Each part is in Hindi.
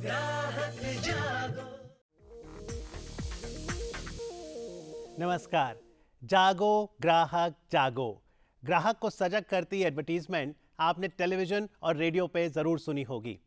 ग्राहक जागो। नमस्कार। जागो ग्राहक जागो। ग्राहक को सजग करती एडवर्टीजमेंट आपने टेलीविजन और रेडियो पे जरूर सुनी होगी।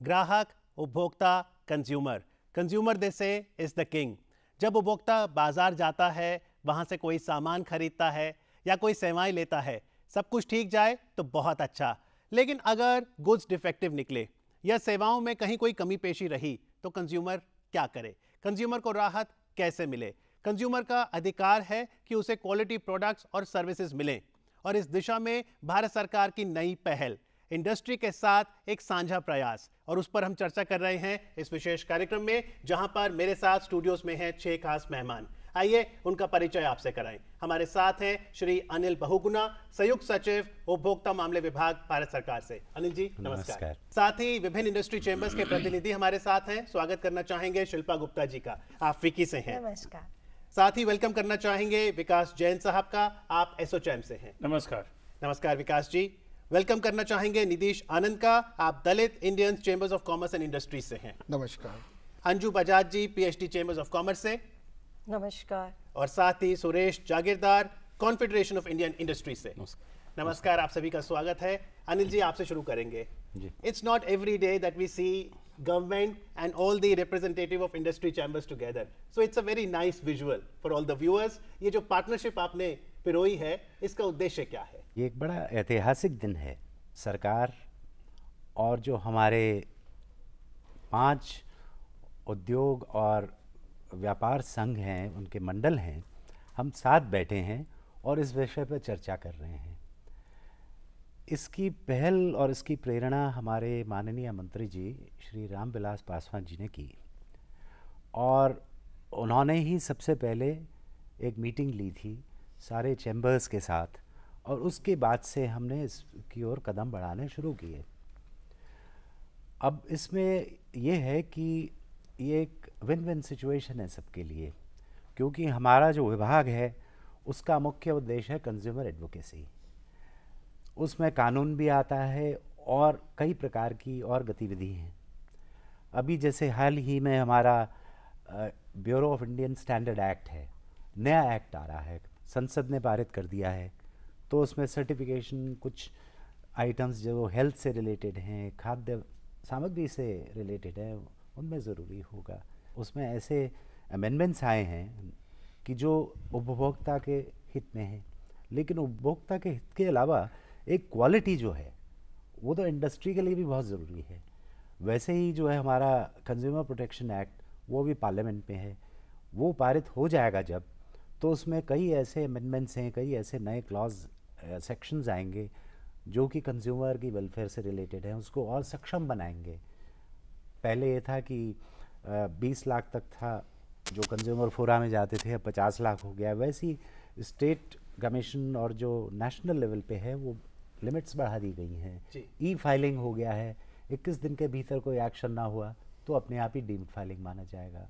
ग्राहक, उपभोक्ता, कंज्यूमर। कंज्यूमर दे से इज द किंग। जब उपभोक्ता बाजार जाता है, वहां से कोई सामान खरीदता है या कोई सेवाएं लेता है, सब कुछ ठीक जाए तो बहुत अच्छा। लेकिन अगर गुड्स डिफेक्टिव निकले या सेवाओं में कहीं कोई कमी पेशी रही तो कंज्यूमर क्या करे? कंज्यूमर को राहत कैसे मिले? कंज्यूमर का अधिकार है कि उसे क्वालिटी प्रोडक्ट्स और सर्विसेज मिलें, और इस दिशा में भारत सरकार की नई पहल, इंडस्ट्री के साथ एक साझा प्रयास, और उस पर हम चर्चा कर रहे हैं इस विशेष कार्यक्रम में, जहां पर मेरे साथ स्टूडियोज में हैं 6 खास मेहमान। आइए उनका परिचय आपसे कराएं। हमारे साथ हैं श्री अनिल बहुगुणा, संयुक्त सचिव उपभोक्ता मामले विभाग, भारत सरकार से। अनिल जी नमस्कार। साथ ही विभिन्न इंडस्ट्री चैंबर्स के प्रतिनिधि हमारे साथ हैं। स्वागत करना चाहेंगे शिल्पा गुप्ता जी का, आप फिकी से हैं। नमस्कार। साथ ही वेलकम करना चाहेंगे विकास जैन साहब का, आप एसोचैम से हैं। नमस्कार। नमस्कार विकास जी। वेलकम करना चाहेंगे निधीश आनंद का, आप Dalit Indian Chambers of Commerce and Industries से हैं। नमस्कार। Anju Bajaj ji, PHD Chambers of Commerce से। नमस्कार। और साथ ही Suresh Jagirdar, Confederation of Indian Industry से। नमस्कार, आप सभी का स्वागत है। अनिल जी आपसे शुरू करेंगे। It's not every day that we see government and all the representative of industry chambers together, so it's a very nice visual for all the viewers. ये जो पार्टनरशिप आपने पिरोई है, इसका उद्देश्य क्या है? ये एक बड़ा ऐतिहासिक दिन है। सरकार और जो हमारे 5 उद्योग और व्यापार संघ हैं, उनके मंडल हैं, हम साथ बैठे हैं और इस विषय पर चर्चा कर रहे हैं। इसकी पहल और इसकी प्रेरणा हमारे माननीय मंत्री जी श्री रामविलास पासवान जी ने की, और उन्होंने ही सबसे पहले एक मीटिंग ली थी सारे चैम्बर्स के साथ, और उसके बाद से हमने इसकी ओर कदम बढ़ाने शुरू किए। अब इसमें ये है कि ये एक विन विन सिचुएशन है सबके लिए, क्योंकि हमारा जो विभाग है उसका मुख्य उद्देश्य है कंज्यूमर एडवोकेसी। उसमें कानून भी आता है और कई प्रकार की और गतिविधि हैं। अभी जैसे हाल ही में हमारा bureau of Indian standard act है, नया एक्ट आ रहा है, संसद ने पारित कर दिया है, तो उसमें सर्टिफिकेशन, कुछ आइटम्स जो हेल्थ से रिलेटेड हैं, खाद्य सामग्री से रिलेटेड है, उनमें ज़रूरी होगा। उसमें ऐसे अमेंडमेंट्स आए हैं कि जो उपभोक्ता के हित में हैं, लेकिन उपभोक्ता के हित के अलावा एक क्वालिटी जो है वो तो इंडस्ट्री के लिए भी बहुत ज़रूरी है। वैसे ही जो है हमारा कंज्यूमर प्रोटेक्शन एक्ट, वो भी पार्लियामेंट में है, वो पारित हो जाएगा जब, तो उसमें कई ऐसे अमेंडमेंट्स हैं, कई ऐसे नए क्लॉज सेक्शंस आएंगे जो कि कंज्यूमर की वेलफेयर से रिलेटेड हैं, उसको और सक्षम बनाएंगे। पहले ये था कि 20 लाख तक था जो कंज्यूमर फोरा में जाते थे, अब 50 लाख हो गया। वैसी स्टेट कमीशन और जो नेशनल लेवल पे है वो लिमिट्स बढ़ा दी गई हैं। ई फाइलिंग हो गया है, 21 दिन के भीतर कोई एक्शन ना हुआ तो अपने आप ही डीम्ड फाइलिंग माना जाएगा।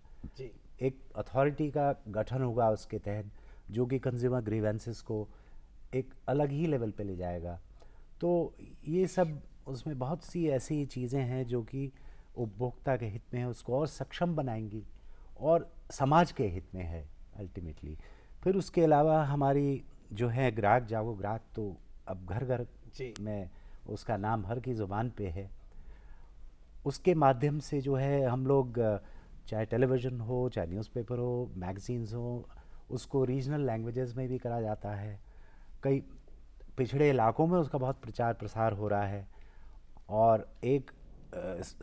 एक अथॉरिटी का गठन होगा उसके तहत, जो कि कंज्यूमर ग्रीवेंसेस को एक अलग ही लेवल पे ले जाएगा। तो ये सब उसमें बहुत सी ऐसी चीज़ें हैं जो कि उपभोक्ता के हित में है, उसको और सक्षम बनाएंगी और समाज के हित में है अल्टीमेटली। फिर उसके अलावा हमारी जो है ग्राहक जागो ग्राहक, तो अब घर घर में उसका नाम हर की ज़ुबान पे है। उसके माध्यम से जो है हम लोग, चाहे टेलीविज़न हो, चाहे न्यूज़पेपर हो, मैगज़ीन्स हो, उसको रीजनल लैंग्वेजेस में भी करा जाता है। कई पिछड़े इलाकों में उसका बहुत प्रचार प्रसार हो रहा है। और एक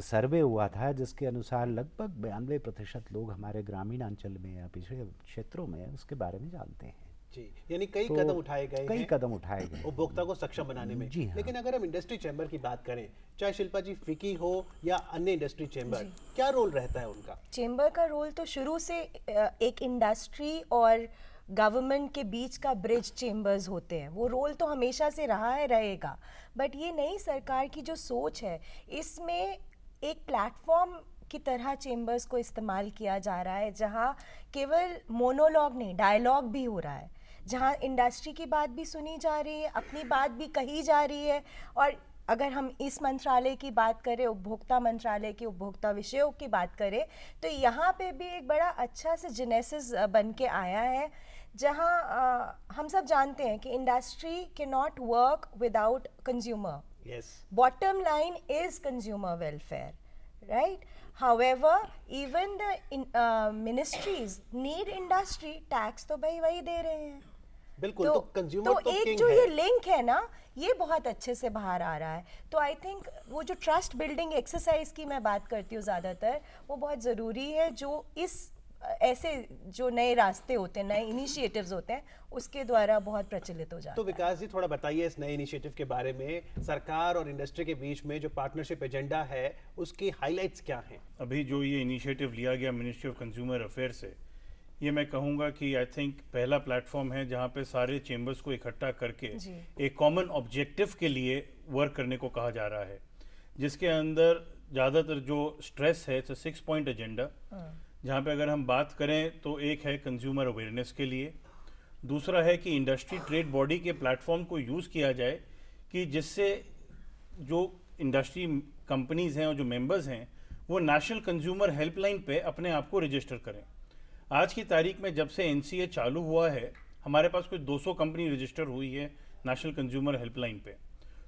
सर्वे हुआ था जिसके अनुसार लगभग 92% लोग हमारे ग्रामीण अंचल में या पिछड़े क्षेत्रों में उसके बारे में जानते हैं। जी, यानी कई कदम उठाए गए हैं, कई कदम उठाए गए उपभोक्ता को सक्षम बनाने में। जी हाँ। लेकिन अगर हम इंडस्ट्री चैम्बर की बात करें, चाहे शिल्पा जी फिकी हो या अन्य इंडस्ट्री चैम्बर, क्या रोल रहता है उनका? चैम्बर का रोल तो शुरू से एक इंडस्ट्री और गवर्नमेंट के बीच का ब्रिज चैम्बर्स होते हैं, वो रोल तो हमेशा से रहा है, रहेगा। बट ये नई सरकार की जो सोच है, इसमें एक प्लेटफॉर्म की तरह चैम्बर्स को इस्तेमाल किया जा रहा है, जहाँ केवल मोनोलॉग नहीं, डायलॉग भी हो रहा है, जहाँ इंडस्ट्री की बात भी सुनी जा रही है, अपनी बात भी कही जा रही है, और अगर हम इस मंत्रालय की बात करें, उपभोक्ता मंत्रालय की, उपभोक्ता विषयों की बात करें, तो यहाँ पे भी एक बड़ा अच्छा से जेनेसिस बन के आया है, जहाँ हम सब जानते हैं कि industry can not work without consumer. Yes. Bottom line is consumer welfare, right? However, even the ministries need industry. Tax तो भाई वही दे रहे हैं. बिल्कुल, तो कंज्यूमर तो एक किंग जो है. ये लिंक है ना, ये बहुत अच्छे से बाहर आ रहा है. तो आई थिंक वो जो ट्रस्ट बिल्डिंग एक्सरसाइज की मैं बात करती हूँ ज़्यादातर, वो बहुत ज़रूरी है, जो इस ऐसे जो नए रास्ते होते हैं, नए इनिशिएटिव्स होते हैं, उसके द्वारा बहुत प्रचलित हो जाता तो है. विकास जी, थोड़ा बताइए इस नए इनिशिएटिव के बारे में. सरकार और इंडस्ट्री के बीच में जो पार्टनरशिप एजेंडा है, उसकी हाइलाइट्स क्या हैं? अभी जो ये इनिशिएटिव लिया गया मिनिस्ट्री ऑफ कंज्यूमर अफेयर से, ये मैं कहूँगा कि आई थिंक पहला प्लेटफॉर्म है जहाँ पे सारे चेंबर्स को इकट्ठा करके एक कॉमन ऑब्जेक्टिव के लिए वर्क करने को कहा जा रहा है, जिसके अंदर ज़्यादातर जो स्ट्रेस है, इट्स 6 पॉइंट एजेंडा, जहाँ पे अगर हम बात करें तो एक है कंज्यूमर अवेयरनेस के लिए, दूसरा है कि इंडस्ट्री ट्रेड बॉडी के प्लेटफॉर्म को यूज़ किया जाए कि जिससे जो इंडस्ट्री कंपनीज हैं और जो मेंबर्स हैं वो नेशनल कंज्यूमर हेल्पलाइन पे अपने आप को रजिस्टर करें. आज की तारीख में जब से एनसीए चालू हुआ है, हमारे पास कुछ 200 कंपनी रजिस्टर हुई है नेशनल कंज्यूमर हेल्पलाइन पे.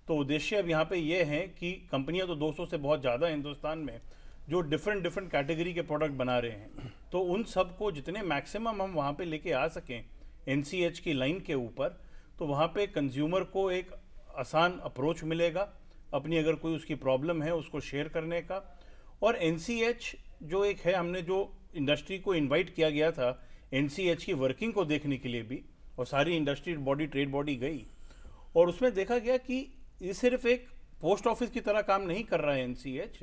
तो उद्देश्य अब यहाँ पे ये है कि कंपनियाँ तो 200 से बहुत ज़्यादा हिंदुस्तान में जो डिफरेंट कैटेगरी के प्रोडक्ट बना रहे हैं, तो उन सब को जितने मैक्सिमम हम वहाँ पे लेके आ सकें एनसीएच की लाइन के ऊपर, तो वहाँ पे कंज्यूमर को एक आसान अप्रोच मिलेगा अपनी अगर कोई उसकी प्रॉब्लम है उसको शेयर करने का. और एनसीएच जो एक है, हमने जो इंडस्ट्री को इनवाइट किया गया था एनसीएच की वर्किंग को देखने के लिए भी, और सारी इंडस्ट्री बॉडी ट्रेड बॉडी गई, और उसमें देखा गया कि ये सिर्फ एक पोस्ट ऑफिस की तरह काम नहीं कर रहा है एनसीएच,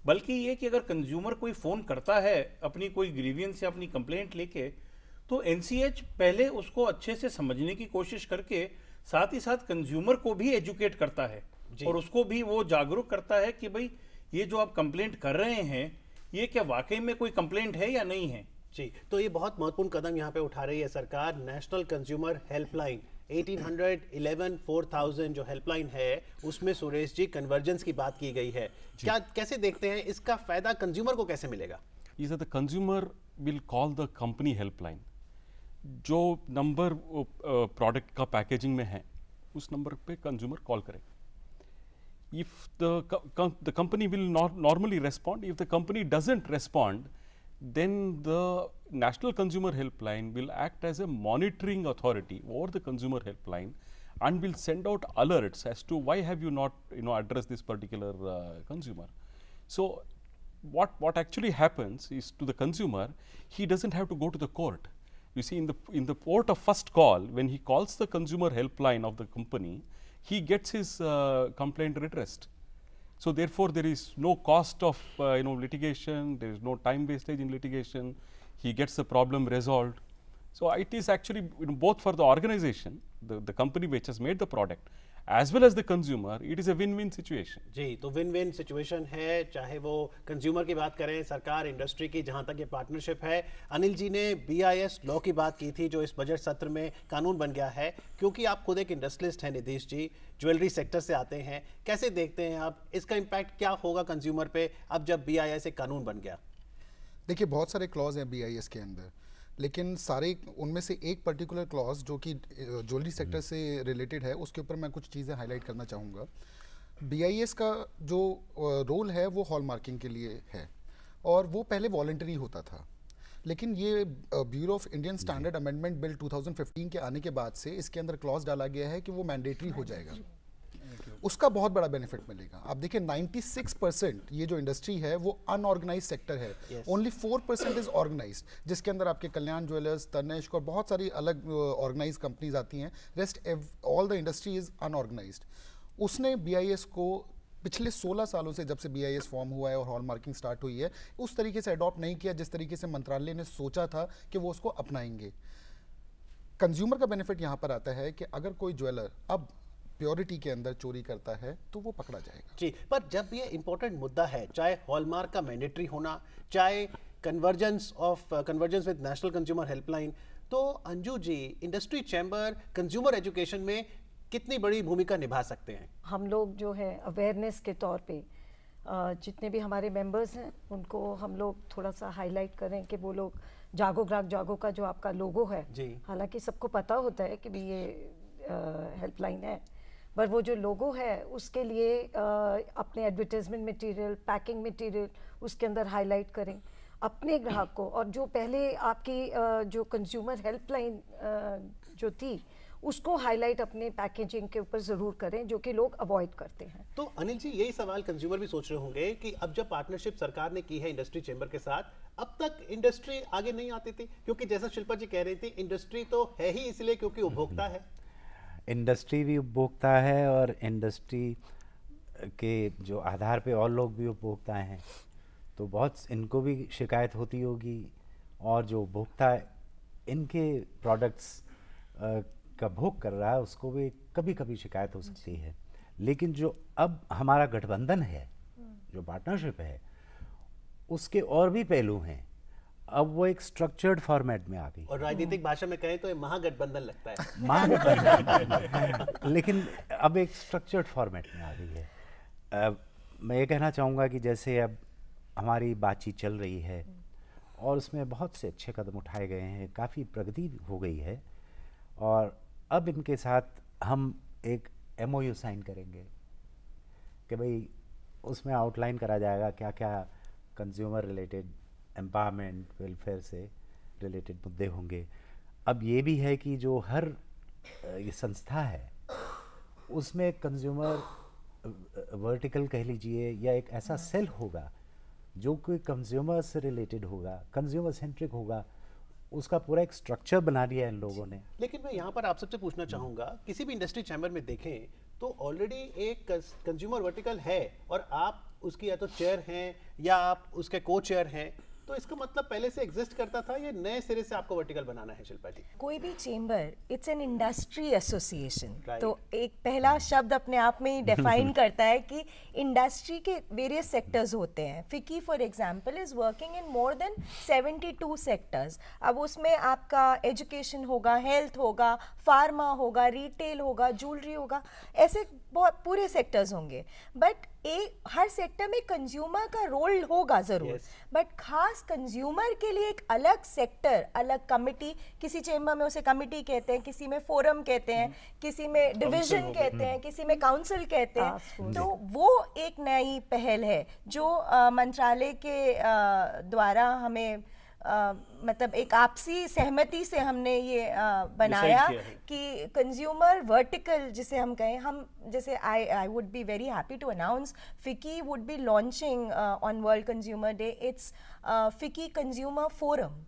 बल्कि ये कि अगर कंज्यूमर कोई फ़ोन करता है अपनी कोई ग्रीवियंस या अपनी कंप्लेंट लेके, तो एनसीएच पहले उसको अच्छे से समझने की कोशिश करके साथ ही साथ कंज्यूमर को भी एजुकेट करता है और उसको भी वो जागरूक करता है कि भाई ये जो आप कंप्लेंट कर रहे हैं, ये क्या वाकई में कोई कंप्लेंट है या नहीं है. जी, तो ये बहुत महत्वपूर्ण कदम यहाँ पे उठा रही है सरकार. नेशनल कंज्यूमर हेल्पलाइन 1811-4000 जो हेल्पलाइन है, उसमें सुरेश जी कन्वर्जेंस की बात की गई है. क्या, कैसे देखते हैं इसका फायदा कंज्यूमर को कैसे मिलेगा? Is that the consumer will call the company helpline. जो नंबर प्रोडक्ट का पैकेजिंग में है, उस नंबर पे कंज्यूमर कॉल करेगा. If the company will not normally respond, if the company doesn't respond, then the National Consumer Helpline will act as a monitoring authority over the consumer helpline and will send out alerts as to why have you not addressed this particular consumer. So what actually happens is, to the consumer, he doesn't have to go to the court. You see, in the port of first call, when he calls the consumer helpline of the company, he gets his complaint redressed. So therefore, there is no cost of litigation. There is no time wastage in litigation. He gets the problem resolved. So it is actually both for the organization, the company which has made the product, as well as the consumer, it is a win-win situation. जी, तो विन-विन सिचुएशन है, चाहे वो कंज्यूमर की बात करें, सरकार, इंडस्ट्री की, जहां तक ये पार्टनरशिप है. अनिल जी ने BIS लॉ की बात की थी, जो इस बजट सत्र में कानून बन गया है. क्योंकि आप खुद एक इंडस्ट्रियलिस्ट हैं निधीश जी, ज्वेलरी सेक्टर से आते हैं, कैसे देखते हैं आप इसका इम्पैक्ट क्या होगा कंज्यूमर पे अब जब BIS एक कानून बन गया? देखिए, बहुत सारे क्लॉज हैं BIS के अंदर, लेकिन सारे उनमें से एक पर्टिकुलर क्लॉज जो कि ज्वेलरी सेक्टर से रिलेटेड है, उसके ऊपर मैं कुछ चीज़ें हाईलाइट करना चाहूँगा. BIS का जो रोल है वो हॉलमार्किंग के लिए है, और वो पहले वॉलंटरी होता था, लेकिन ये bureau of Indian standard amendment bill 2015 के आने के बाद से इसके अंदर क्लॉज डाला गया है कि वो मैंडेटरी हो जाएगा. उसका बहुत बड़ा बेनिफिट मिलेगा. आप देखिए, 96% ये जो इंडस्ट्री है वो अनऑर्गेनाइज सेक्टर है. ओनली 4% इज ऑर्गेनाइज्ड, जिसके अंदर आपके कल्याण ज्वेलर्स, तनिष्क और बहुत सारी अलग ऑर्गेनाइज कंपनीज आती हैं. Rest all the industry is unorganised. उसने BIS को पिछले 16 सालों से, जब से BIS फॉर्म हुआ है और हॉलमार्किंग स्टार्ट हुई है, उस तरीके से अडॉप्ट नहीं किया जिस तरीके से मंत्रालय ने सोचा था कि वो उसको अपनाएंगे. कंज्यूमर का बेनिफिट यहाँ पर आता है कि अगर कोई ज्वेलर अब प्योरिटी के अंदर चोरी करता है तो वो पकड़ा जाएगा. जी, पर जब ये इंपॉर्टेंट मुद्दा है, चाहे हॉलमार्क का मैंडेटरी होना, चाहे convergence with national consumer helpline, तो Anju ji, industry chamber consumer education में कितनी बड़ी भूमिका निभा सकते हैं? हम लोग जो है अवेयरनेस के तौर पे जितने भी हमारे मेंबर्स हैं उनको हम लोग थोड़ा सा हाईलाइट करें कि वो लोग जागो ग्राहक जागो का जो आपका लोगो है, हालांकि सबको पता होता है कि भी ये हेल्पलाइन है, पर वो जो लोगो है उसके लिए अपने एडवर्टाइजमेंट मटेरियल, पैकिंग मटेरियल उसके अंदर हाईलाइट करें अपने ग्राहक को। और जो पहले आपकी जो कंज्यूमर हेल्पलाइन जो थी उसको हाईलाइट अपने पैकेजिंग के ऊपर जरूर करें, जो कि लोग अवॉइड करते हैं। तो अनिल जी, यही सवाल कंज्यूमर भी सोच रहे होंगे कि अब जब पार्टनरशिप सरकार ने की है इंडस्ट्री चेंबर के साथ, अब तक इंडस्ट्री आगे नहीं आती थी, क्योंकि जैसा शिल्पा जी कह रही थी, इंडस्ट्री तो है ही इसलिए क्योंकि उपभोक्ता है। इंडस्ट्री भी उपभोक्ता है और इंडस्ट्री के जो आधार पे और लोग भी उपभोक्ता हैं, तो बहुत इनको भी शिकायत होती होगी, और जो उपभोक्ता इनके प्रोडक्ट्स का भोग कर रहा है उसको भी कभी कभी शिकायत हो सकती है। लेकिन जो अब हमारा गठबंधन है, जो पार्टनरशिप है, उसके और भी पहलू हैं। अब वो एक स्ट्रक्चर्ड फॉर्मेट में आ गई, और राजनीतिक भाषा में कहें तो ये महागठबंधन लगता है। महागठबंधन लेकिन अब एक स्ट्रक्चर्ड फॉर्मेट में आ गई है। मैं ये कहना चाहूँगा कि जैसे अब हमारी बातचीत चल रही है और उसमें बहुत से अच्छे कदम उठाए गए हैं, काफ़ी प्रगति हो गई है, और अब इनके साथ हम एक MOU साइन करेंगे कि भाई उसमें आउटलाइन करा जाएगा क्या क्या कंज्यूमर रिलेटेड एम्पावरमेंट, वेलफेयर से रिलेटेड मुद्दे होंगे। अब ये भी है कि जो हर ये संस्था है उसमें कंज्यूमर वर्टिकल कह लीजिए, या एक ऐसा सेल होगा जो कोई कंज्यूमर से रिलेटेड होगा, कंज्यूमर सेंट्रिक होगा, उसका पूरा एक स्ट्रक्चर बना दिया है इन लोगों ने। लेकिन मैं यहाँ पर आप सबसे पूछना चाहूँगा, किसी भी इंडस्ट्री चैम्बर में देखें तो ऑलरेडी एक कंज्यूमर वर्टिकल है, और आप उसकी या तो चेयर हैं या आप उसके को चेयर हैं, तो इसका मतलब पहले से एग्जिस्ट करता था, ये नए सिरे से आपको वर्टिकल बनाना है? शिल्पा जी, कोई भी chamber it's an industry association, Right. तो एक पहला शब्द अपने आप में ही डिफाइन करता है कि इंडस्ट्री के वेरियस सेक्टर्स होते हैं। फिकी for example is working in more than 72 sectors. अब उसमें आपका एजुकेशन होगा, हेल्थ होगा, फार्मा होगा, रिटेल होगा, ज्वेलरी होगा, ऐसे बहुत पूरे सेक्टर्स होंगे। बट हर सेक्टर में कंज्यूमर का रोल होगा ज़रूर, बट खास कंज्यूमर के लिए एक अलग सेक्टर, अलग कमिटी, किसी चेंबर में उसे कमिटी कहते हैं, किसी में फोरम कहते हैं, किसी में डिवीजन कहते हैं, किसी में काउंसिल कहते हैं। तो वो एक नई पहल है जो मंत्रालय के द्वारा हमें मतलब एक आपसी सहमति से हमने ये बनाया कि कंज्यूमर वर्टिकल जिसे हम कहें, हम जैसे I would be very happy to announce FICCI would be launching on World Consumer Day it's FICCI consumer forum.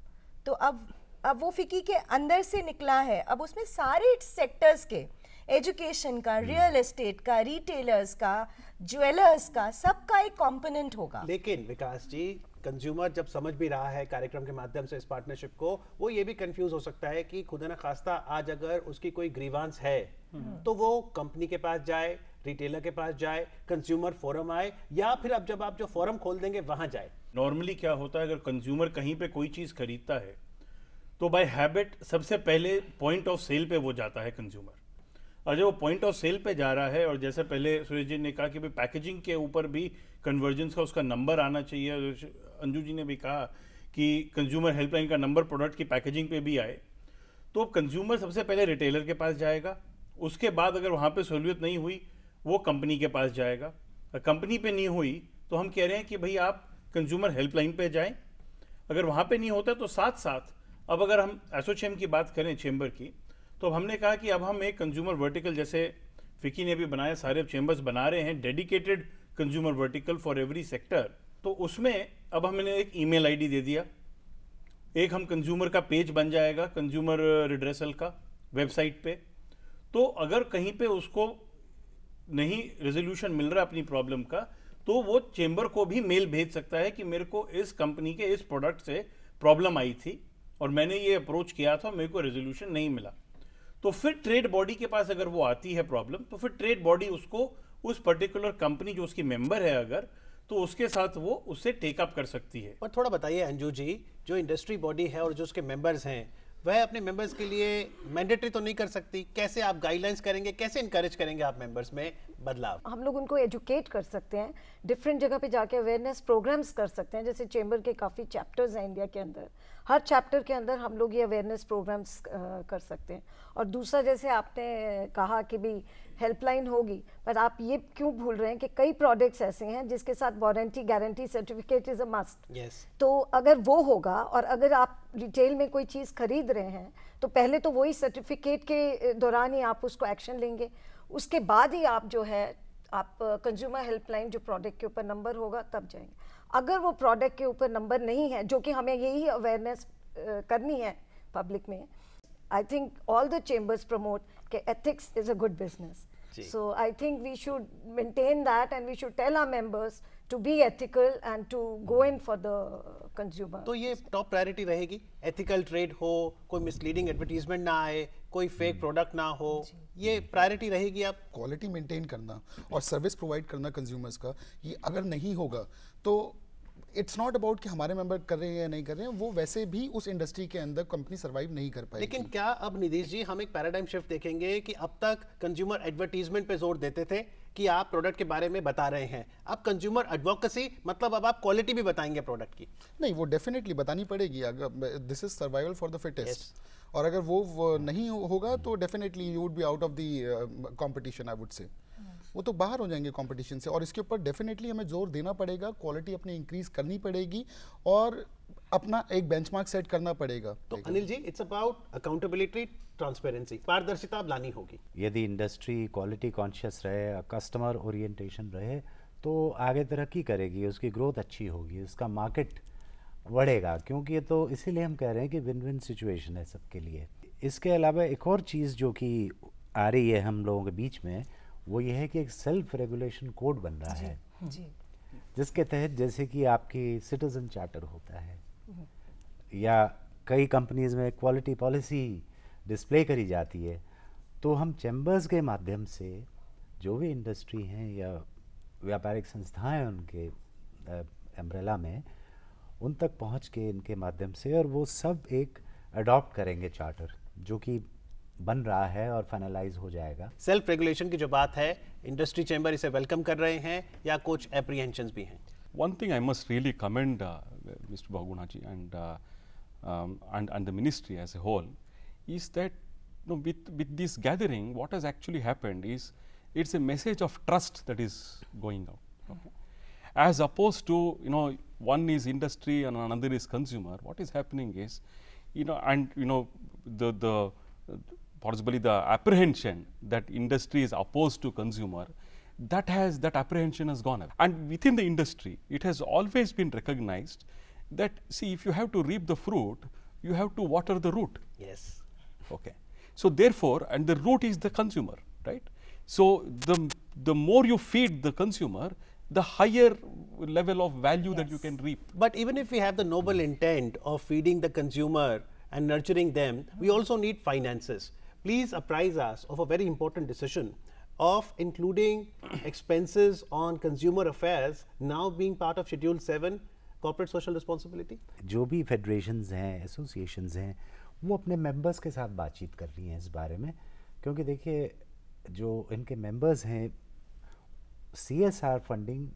तो अब वो फिकी के अंदर से निकला है, अब उसमें सारे सेक्टर्स के, एजुकेशन का, रियल एस्टेट का, रिटेलर्स का, ज्वेलर्स का, सबका एक कंपोनेंट होगा। लेकिन विकास जी, कंज्यूमर जब समझ भी रहा है कार्यक्रम के माध्यम से इस पार्टनरशिप को, वो ये भी कंफ्यूज हो सकता है कि खुदा न खास्ता आज अगर उसकी कोई ग्रीवांस है तो वो कंपनी के पास जाए, रिटेलर के पास जाए, कंज्यूमर फोरम आए, या फिर अब जब आप जो फोरम खोल देंगे वहां जाए। नॉर्मली क्या होता है, अगर कंज्यूमर कहीं पे कोई चीज खरीदता है तो बाय हैबिट सबसे पहले पॉइंट ऑफ सेल पे वो जाता है कंज्यूमर। और जब वो पॉइंट ऑफ सेल पे जा रहा है, और जैसे पहले सुरेश जी ने कहा कि भाई पैकेजिंग के ऊपर भी कन्वर्जेंस का उसका नंबर आना चाहिए, अंजू जी ने भी कहा कि कंज्यूमर हेल्पलाइन का नंबर प्रोडक्ट की पैकेजिंग पे भी आए, तो कंज्यूमर सबसे पहले रिटेलर के पास जाएगा, उसके बाद अगर वहाँ पे सहूलियत नहीं हुई वो कंपनी के पास जाएगा, कंपनी पे नहीं हुई तो हम कह रहे हैं कि भाई आप कंज्यूमर हेल्पलाइन पे जाएं, अगर वहाँ पे नहीं होता तो साथ साथ अब अगर हम एसोचैम की बात करें चेंबर की, तो हमने कहा कि अब हम एक कंज्यूमर वर्टिकल, जैसे फिकी ने भी बनाया, सारे चेंबर्स बना रहे हैं dedicated consumer vertical for every sector, तो उसमें अब हमने एक ईमेल आईडी दे दिया, एक हम कंज्यूमर का पेज बन जाएगा कंज्यूमर रिड्रेसल का वेबसाइट पे, तो अगर कहीं पे उसको नहीं रेजोल्यूशन मिल रहा अपनी प्रॉब्लम का, तो वो चेंबर को भी मेल भेज सकता है कि मेरे को इस कंपनी के इस प्रोडक्ट से प्रॉब्लम आई थी और मैंने ये अप्रोच किया था, मेरे को रेजोल्यूशन नहीं मिला। तो फिर ट्रेड बॉडी के पास अगर वो आती है प्रॉब्लम, तो फिर ट्रेड बॉडी उसको उस पर्टिकुलर कंपनी जो उसकी मेंबर है अगर, तो उसके साथ वो उससे टेकअप कर सकती है। और थोड़ा बताइए अंजू जी, जो इंडस्ट्री बॉडी है और जो उसके मेंबर्स हैं, वह अपने मेंबर्स के लिए मैंडेटरी तो नहीं कर सकती, कैसे आप गाइडलाइंस करेंगे, कैसे इनकरेज करेंगे आप मेंबर्स में बदलाव? हम लोग उनको एजुकेट कर सकते हैं, डिफरेंट जगह पे जाके अवेयरनेस प्रोग्राम्स कर सकते हैं। जैसे चेंबर के काफ़ी चैप्टर्स हैं इंडिया के अंदर, हर चैप्टर के अंदर हम लोग ये अवेयरनेस प्रोग्राम्स कर सकते हैं। और दूसरा, जैसे आपने कहा कि भी हेल्पलाइन होगी, पर आप ये क्यों भूल रहे हैं कि कई प्रोडक्ट्स ऐसे हैं जिसके साथ warranty guarantee certificate is a must. तो अगर वो होगा, और अगर आप रिटेल में कोई चीज़ खरीद रहे हैं तो पहले तो वही सर्टिफिकेट के दौरान ही आप उसको एक्शन लेंगे, उसके बाद ही आप जो है आप कंज्यूमर हेल्पलाइन जो प्रोडक्ट के ऊपर नंबर होगा तब जाएंगे। अगर वो प्रोडक्ट के ऊपर नंबर नहीं है, जो कि हमें यही अवेयरनेस करनी है पब्लिक में, I think all the chambers promote कि ethics is a good business, so I think we should maintain that and we should tell our members to be ethical and to go in for the consumer. तो ये टॉप प्रायोरिटी रहेगी, एथिकल ट्रेड हो, कोई मिसलीडिंग एडवर्टीजमेंट ना आए, कोई फेक प्रोडक्ट ना हो, ये प्रायोरिटी रहेगी। आप क्वालिटी मेंटेन करना और सर्विस प्रोवाइड करना कंज्यूमर्स का, ये अगर नहीं होगा तो इट्स नॉट अबाउट कि हमारे मेंबर कर रहे हैं या नहीं कर रहे हैं, वो वैसे भी उस इंडस्ट्री के अंदर कंपनी सर्वाइव नहीं कर पाएगी। लेकिन क्या अब निधीश जी हम एक पैराडाइम शिफ्ट देखेंगे कि अब तक कंज्यूमर एडवर्टीजमेंट पे जोर देते थे कि आप प्रोडक्ट के बारे में बता रहे हैं, अब कंज्यूमर एडवोकेसी, मतलब अब आप क्वालिटी भी बताएंगे प्रोडक्ट की? नहीं, वो डेफिनेटली बतानी पड़ेगी, अगर this is survival for the fittest, और अगर वो नहीं होगा तो definitely you would be out of the competition, I would say वो तो बाहर हो जाएंगे कंपटीशन से। और इसके ऊपर डेफिनेटली हमें जोर देना पड़ेगा, क्वालिटी अपनी इंक्रीज करनी पड़ेगी और अपना एक बेंचमार्क सेट करना पड़ेगा। तो Anil ji, it's about accountability, transparency, पारदर्शिता अब लानी होगी। यदि इंडस्ट्री क्वालिटी कॉन्शियस रहे, कस्टमर ओरिएंटेशन रहे, तो आगे तरक्की करेगी, उसकी ग्रोथ अच्छी होगी, उसका मार्केट बढ़ेगा, क्योंकि ये तो इसीलिए हम कह रहे हैं कि विन विन सिचुएशन है सबके लिए। इसके अलावा एक और चीज़ जो कि आ रही है हम लोगों के बीच में, वो ये है कि एक सेल्फ रेगुलेशन कोड बन रहा है, जिसके तहत जैसे कि आपकी सिटीजन चार्टर होता है या कई कंपनीज़ में क्वालिटी पॉलिसी डिस्प्ले करी जाती है, तो हम चैम्बर्स के माध्यम से जो भी इंडस्ट्री हैं या व्यापारिक संस्थाएं उनके अम्ब्रेला में, उन तक पहुंच के इनके माध्यम से, और वो सब एक अडॉप्ट करेंगे चार्टर जो कि बन रहा है और फाइनलाइज हो जाएगा। सेल्फ रेगुलेशन की जो बात है, इंडस्ट्री चैम्बर इसे वेलकम कर रहे हैं या कुछ एप्रीहेंशंस भी हैं? One thing I must really commend Mr. Bahuguna ji and the ministry as a whole is that, you know, with this gathering, what has actually happened is it's a message of trust that is going out. Okay? As opposed to, you know, one is industry and another is consumer. What is happening is, you know, and you know, the possibly the apprehension that industry is opposed to consumer, that apprehension has gone up. And within the industry, it has always been recognized that, see, if you have to reap the fruit, you have to water the root. Yes. Okay. So therefore, and the root is the consumer, right? So the more you feed the consumer, the higher level of value that you can reap. But even if we have the noble intent of feeding the consumer and nurturing them, we also need finances. Please apprise us of a very important decision of including expenses on consumer affairs now being part of Schedule 7 corporate social responsibility. जो भी फेडरेशंस हैं, एसोसिएशंस हैं, वो अपने मेंबर्स के साथ बातचीत कर रही हैं इस बारे में, क्योंकि देखिए जो इनके मेंबर्स हैं, CSR फंडिंग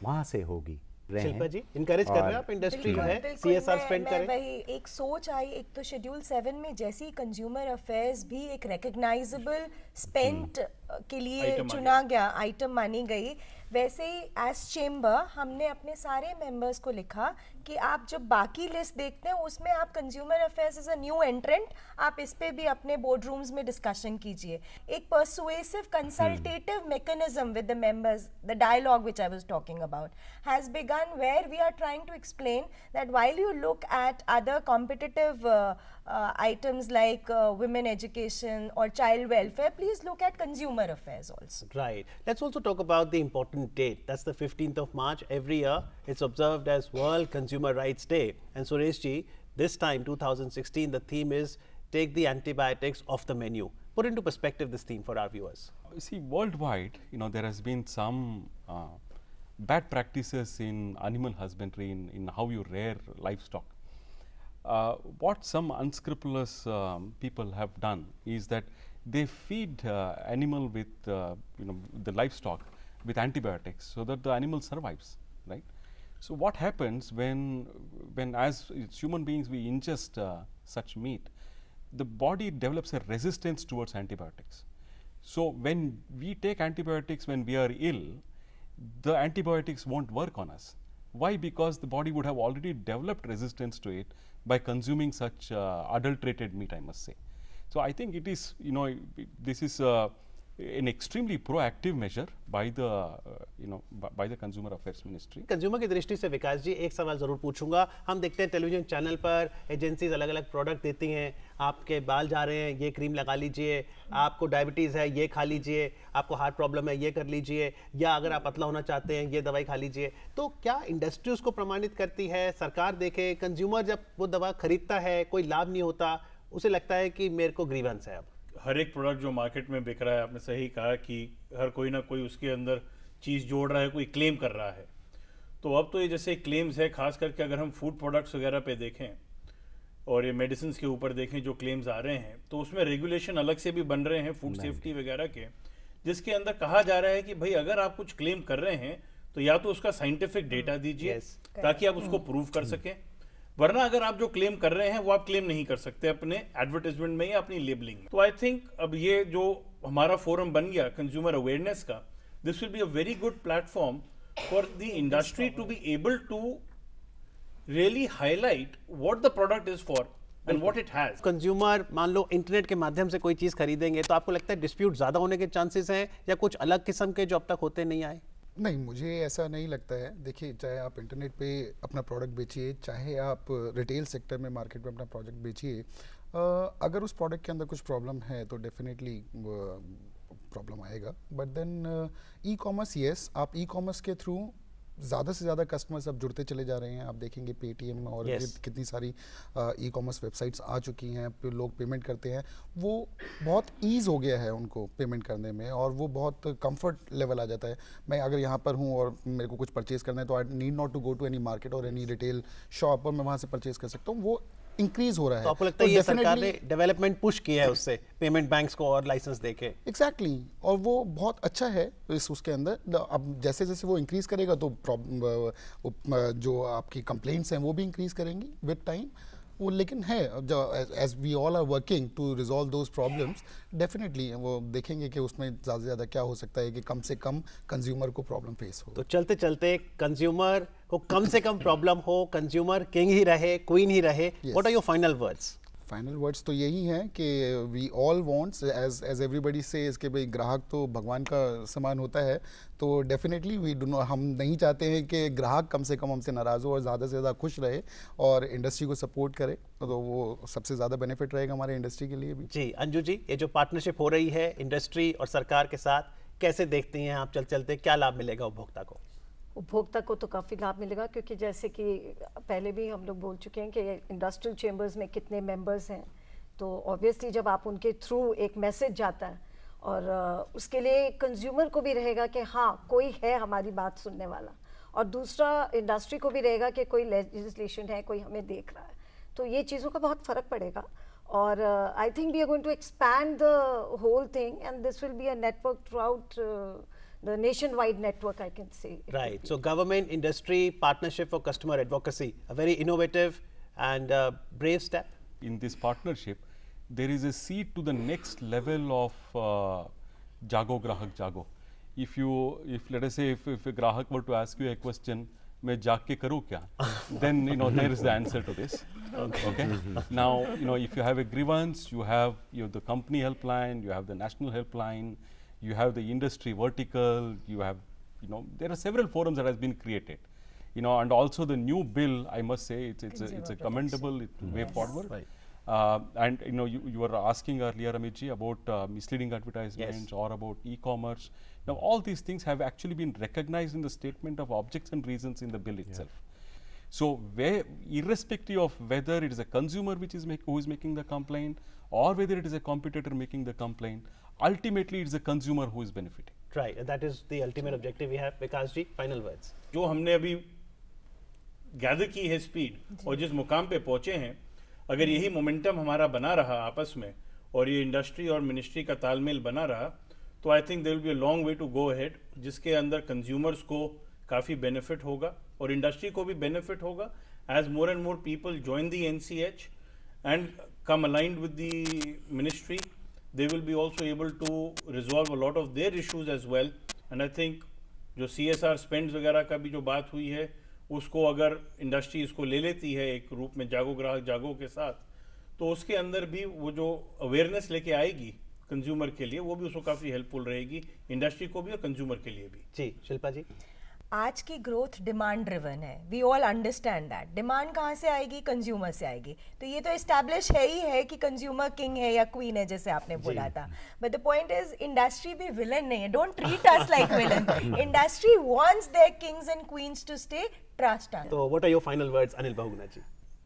वहाँ से होगी। शिल्पा जी, इनकरेज कर रहे हैं आप इंडस्ट्री जो है CSR स्पेंड करें? वही एक सोच आई, एक तो शेड्यूल 7 में जैसी कंज्यूमर अफेयर्स भी एक रिकग्नाइजेबल स्पेंड के लिए चुना गया, आइटम मानी गई, वैसे ही एज चेंबर हमने अपने सारे मेंबर्स को लिखा कि आप जब बाकी लिस्ट देखते हैं उसमें आप consumer affairs as a new entrant, आप इस पे भी अपने बोर्ड रूम्स में डिस्कशन कीजिए। एक persuasive consultative mechanism with the members, the dialogue which I was talking about has begun, where we are trying to explain that while you look at other competitive items like women education or child welfare, please look at consumer affairs also. Right. Let's also talk about the important date. That's the 15th of March. Every year it's observed as World Consumer Rights Day. And Suresh ji, this time 2016, the theme is take the antibiotics off the menu. Put into perspective this theme for our viewers. See, worldwide, you know, there has been some bad practices in animal husbandry, in how you rear livestock. what some unscrupulous people have done is that they feed animal with the livestock with antibiotics so that the animal survives, right? So what happens when as human beings we ingest such meat, the body develops a resistance towards antibiotics. So when we take antibiotics when we are ill, the antibiotics won't work on us. Why? Because the body would have already developed resistance to it by consuming such adulterated meat, I must say. So I think it is, this is an extremely proactive measure by the, by the Consumer Affairs Ministry. Consumer की दृष्टि से विकास जी एक सवाल जरूर पूछूंगा। हम देखते हैं टेलीविजन चैनल पर एजेंसीज अलग अलग प्रोडक्ट देती हैं, आपके बाल जा रहे हैं ये क्रीम लगा लीजिए, आपको डायबिटीज़ है ये खा लीजिए, आपको हार्ट प्रॉब्लम है ये कर लीजिए, या अगर आप पतला होना चाहते हैं ये दवाई खा लीजिए। तो क्या इंडस्ट्री उसको प्रमाणित करती है? सरकार देखे, कंज्यूमर जब वो दवा खरीदता है कोई लाभ नहीं होता, उसे लगता है कि मेरे को ग्रीवेंस है। अब हर एक प्रोडक्ट जो मार्केट में बिक रहा है, आपने सही कहा कि हर कोई ना कोई उसके अंदर चीज़ जोड़ रहा है, कोई क्लेम कर रहा है। तो अब तो ये जैसे क्लेम्स है, खास करके अगर हम फूड प्रोडक्ट्स वगैरह पे देखें और ये मेडिसिन के ऊपर देखें जो क्लेम्स आ रहे हैं, तो उसमें रेगुलेशन अलग से भी बन रहे हैं फूड सेफ्टी वगैरह के, जिसके अंदर कहा जा रहा है कि भाई अगर आप कुछ क्लेम कर रहे हैं तो या तो उसका साइंटिफिक डेटा दीजिए ताकि आप उसको प्रूव कर सकें, वरना अगर आप जो क्लेम कर रहे हैं वो आप क्लेम नहीं कर सकते अपने एडवर्टाइजमेंट में या अपनी लेबलिंग में। तो आई थिंक अब ये जो हमारा फोरम बन गया कंज्यूमर अवेयरनेस का, this will be a very good platform for the industry to be able to really highlight what the product is for and what it has. Consumer मान लो इंटरनेट के माध्यम से कोई चीज़ खरीदेंगे तो आपको लगता है डिस्प्यूट ज़्यादा होने के चांसेस हैं, या कुछ अलग किस्म के जो अब तक होते नहीं आए? नहीं, मुझे ऐसा नहीं लगता है। देखिए, चाहे आप इंटरनेट पे अपना प्रोडक्ट बेचिए, चाहे आप रिटेल सेक्टर में मार्केट में अपना प्रोडक्ट बेचिए, अगर उस प्रोडक्ट के अंदर कुछ प्रॉब्लम है तो डेफिनेटली प्रॉब्लम आएगा। But then e commerce, yes, आप ई कॉमर्स के थ्रू ज़्यादा से ज़्यादा कस्टमर्स अब जुड़ते चले जा रहे हैं। आप देखेंगे पेटीएम और कितनी सारी ई कॉमर्स वेबसाइट्स आ चुकी हैं, लोग पेमेंट करते हैं, वो बहुत ईज़ हो गया है उनको पेमेंट करने में, और वो बहुत कंफर्ट लेवल आ जाता है। मैं अगर यहाँ पर हूँ और मेरे को कुछ परचेज़ करना है तो I need not to go to any market और एनी रिटेल शॉप, और मैं वहाँ से परचेज़ कर सकता हूँ। वो इंक्रीज हो रहा है। तो आपको लगता है ये सरकार ने डेवलपमेंट पुश किया है उससे, पेमेंट बैंक्स को और लाइसेंस देके? एग्जैक्टली, और वो बहुत अच्छा है उसके अंदर। अब जैसे जैसे वो इंक्रीज करेगा तो जो आपकी कंप्लेंट्स हैं वो भी इंक्रीज करेंगी विद टाइम। वो लेकिन है, as we all are working to resolve those problems, definitely वो देखेंगे कि उसमें ज़्यादा से ज़्यादा क्या हो सकता है कि कम से कम कंज्यूमर को प्रॉब्लम फेस हो। तो चलते चलते कंज्यूमर को कम से कम प्रॉब्लम हो, कंज्यूमर किंग ही रहे, क्वीन ही रहे। What are your final words? Final words तो यही हैं कि we all wants, as everybody says कि भाई ग्राहक तो भगवान का समान होता है, तो डेफिनेटली हम नहीं चाहते हैं कि ग्राहक कम से कम हमसे नाराज़ हो और ज़्यादा से ज़्यादा खुश रहे और इंडस्ट्री को सपोर्ट करे, तो वो सबसे ज़्यादा बेनिफिट रहेगा हमारे इंडस्ट्री के लिए भी। जी अंजू जी, ये जो पार्टनरशिप हो रही है इंडस्ट्री और सरकार के साथ, कैसे देखती हैं आप? चलते क्या लाभ मिलेगा उपभोक्ता को? उपभोक्ता को तो काफ़ी लाभ मिलेगा, क्योंकि जैसे कि पहले भी हम लोग बोल चुके हैं कि इंडस्ट्रियल चेंबर्स में कितने मेंबर्स हैं, तो ऑब्वियसली जब आप उनके थ्रू एक मैसेज जाता है और उसके लिए कंज्यूमर को भी रहेगा कि हाँ कोई है हमारी बात सुनने वाला, और दूसरा इंडस्ट्री को भी रहेगा कि कोई लेजिस्लेशन है, कोई हमें देख रहा है, तो ये चीज़ों का बहुत फ़र्क पड़ेगा। और I think we are going to expand the whole thing and this will be a network throughout the nationwide network, I can say. Right. So government industry partnership for customer advocacy, a very innovative and brave step. In this partnership, there is a seed to the next level of Jago Grahak Jago. If let us say if a Grahak were to ask you a question, मैं जाग के करूँ क्या? Then there is the answer to this. Okay. Now if you have a grievance, you have the company helpline, you have the national helpline, you have the industry vertical, you have there are several forums that has been created, and also the new bill, I must say it's a commendable way forward. Right. And you were asking earlier, Amit ji, about misleading advertisements or about e-commerce. Now all these things have actually been recognized in the statement of objects and reasons in the bill itself. So irrespective of whether it is a consumer who is making the complaint or whether it is a competitor making the complaint, ultimately it is a consumer who is benefiting. Right, and that is the ultimate objective we have. Vikas ji, final words. जो हमने अभी गैदर की है स्पीड और जिस मुकाम पे पहुंचे हैं, अगर यही मोमेंटम हमारा बना रहा आपस में और ये इंडस्ट्री और मिनिस्ट्री का तालमेल बना रहा, तो I think there will be a long way to go ahead, जिसके अंदर कंज्यूमर्स को काफ़ी बेनिफिट होगा और इंडस्ट्री को भी बेनिफिट होगा as more and more people join the NCH and come aligned with the ministry. They will be also able to resolve a lot of their issues as well. And I think जो CSR spends वगैरह का भी जो बात हुई है, उसको अगर इंडस्ट्री इसको ले लेती है एक रूप में जागो ग्राहक जागो के साथ, तो उसके अंदर भी वो जो अवेयरनेस लेके आएगी कंज्यूमर के लिए, वो भी उसको काफ़ी हेल्पफुल रहेगी, इंडस्ट्री को भी और कंज्यूमर के लिए भी। जी शिल्पा जी। आज की ग्रोथ डिमांड ड्रिवन है, we all understand that. Demand कहाँ से आएगी? कंज्यूमर से आएगी। तो ये तो एस्टैब्लिश है ही है कि कंज्यूमर किंग है या क्वीन है, जैसे आपने बोला था। But the point is industry भी विलन नहीं है, don't treat us like villain. Industry wants their kings and queens to stay, trust us. तो what are your final words Anil Bahuguna ji?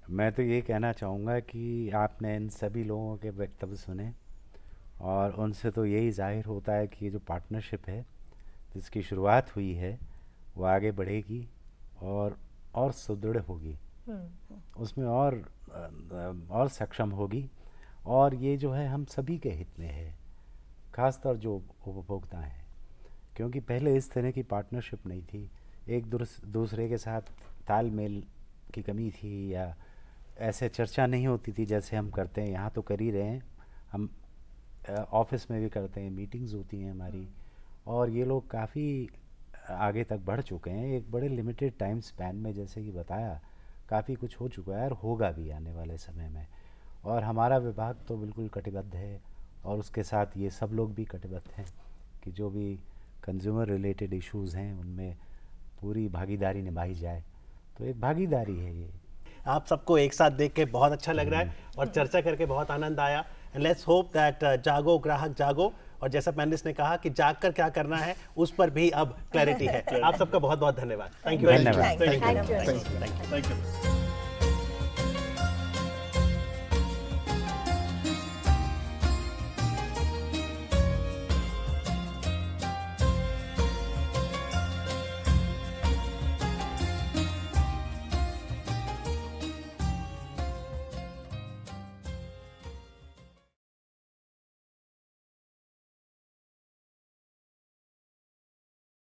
मैं तो ये कहना चाहूँगा कि आपने इन सभी लोगों के वक्तव्य सुने और उनसे तो यही जाहिर होता है कि ये जो पार्टनरशिप है जिसकी शुरुआत हुई है वो आगे बढ़ेगी और सुदृढ़ होगी, उसमें और सक्षम होगी। और ये जो है हम सभी के हित में है, खासतौर जो उपभोक्ता हैं, क्योंकि पहले इस तरह की पार्टनरशिप नहीं थी, एक दूसरे के साथ तालमेल की कमी थी या ऐसे चर्चा नहीं होती थी जैसे हम करते हैं। यहाँ तो कर ही रहे हैं, हम ऑफिस में भी करते हैं, मीटिंग्स होती हैं हमारी, और ये लोग काफ़ी आगे तक बढ़ चुके हैं। एक बड़े लिमिटेड टाइम स्पैन में, जैसे कि बताया, काफ़ी कुछ हो चुका है और होगा भी आने वाले समय में। और हमारा विभाग तो बिल्कुल कटिबद्ध है और उसके साथ ये सब लोग भी कटिबद्ध हैं कि जो भी कंज्यूमर रिलेटेड इश्यूज़ हैं उनमें पूरी भागीदारी निभाई जाए। तो एक भागीदारी है ये। आप सबको एक साथ देख के बहुत अच्छा लग रहा है और चर्चा करके बहुत आनंद आया। एंड लेट्स होप दैट जागो ग्राहक जागो, और जैसा पैनलिस्ट ने कहा कि जाग कर क्या करना है उस पर भी अब क्लैरिटी है। आप सबका बहुत बहुत धन्यवाद। Thank you. धन्यवाद। Thank you.